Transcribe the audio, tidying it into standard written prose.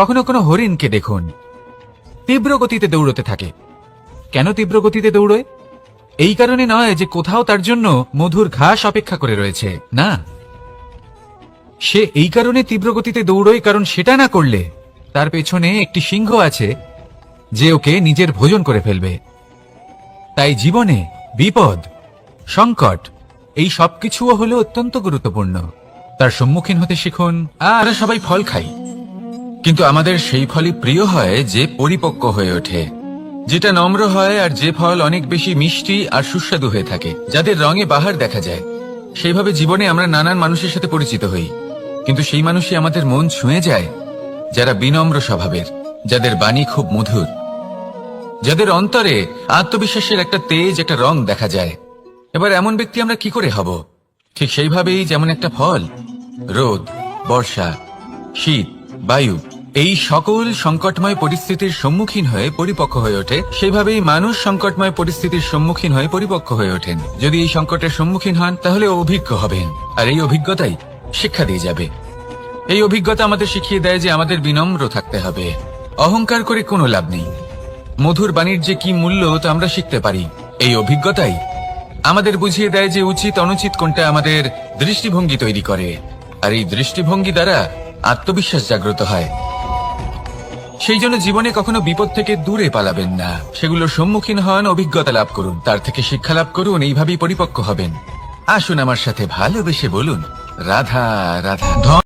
কখনো কোনো হরিণকে দেখুন, তীব্র গতিতে দৌড়তে থাকে। কেন তীব্র গতিতে দৌড়য়? এই কারণে নয় যে কোথাও তার জন্য মধুর ঘাস অপেক্ষা করে রয়েছে, না, সে এই কারণে তীব্র গতিতে দৌড়য় কারণ সেটা না করলে তার পেছনে একটি সিংহ আছে যে ওকে নিজের ভোজন করে ফেলবে। তাই জীবনে বিপদ, সংকট এই সবকিছুও হলো অত্যন্ত গুরুত্বপূর্ণ। তার সম্মুখীন হতে শিখুন। আমরা সবাই ফল খাই, কিন্তু আমাদের সেই ফলই প্রিয় হয় যে পরিপক্ক হয়ে ওঠে, যেটা নম্র হয়, আর যে ফল অনেক বেশি মিষ্টি আর সুস্বাদু হয়ে থাকে, যাদের রঙে বাহার দেখা যায়। সেইভাবে জীবনে আমরা নানান মানুষের সাথে পরিচিত হই, কিন্তু সেই মানুষই আমাদের মন ছুঁয়ে যায় যারা বিনম্র স্বভাবের, যাদের বাণী খুব মধুর, যাদের অন্তরে আত্মবিশ্বাসের একটা তেজ, একটা রং দেখা যায়। এবার এমন ব্যক্তি আমরা কি করে হব? ঠিক সেইভাবেই যেমন একটা ফল রোদ, বর্ষা, শীত, বায়ু এই সকল সংকটময় পরিস্থিতির সম্মুখীন হয়ে পরিপক্ক হয়ে ওঠে, সেইভাবেই মানুষ সংকটময় পরিস্থিতির সম্মুখীন হয়ে পরিপক্ক হয়ে ওঠেন। যদি এই সংকটের সম্মুখীন হন তাহলে অভিজ্ঞ হবেন, আর এই অভিজ্ঞতাই শিক্ষা দিয়ে যাবে। এই অভিজ্ঞতা আমাদের শিখিয়ে দেয় যে আমাদের বিনম্র থাকতে হবে। অহংকার করে কোনো লাভ নেই। মধুর বাণীর যে কি মূল্য তা আমরা শিখতে পারি। এই অভিজ্ঞতাই আমাদের বুঝিয়ে দেয় যে উচিত অনুচিত কোনটা, আমাদের দৃষ্টিভঙ্গি তৈরি করে, আর এই দৃষ্টিভঙ্গি দ্বারা আত্মবিশ্বাস জাগ্রত হয়। সেই জন্য জীবনে কখনো বিপদ থেকে দূরে পালাবেন না, সেগুলোর সম্মুখীন হন, অভিজ্ঞতা লাভ করুন, তার থেকে শিক্ষা লাভ করুন, এইভাবেই পরিপক্ক হবেন। আসুন আমার সাথে ভালোবেসে বলুন, রাধা রাধা।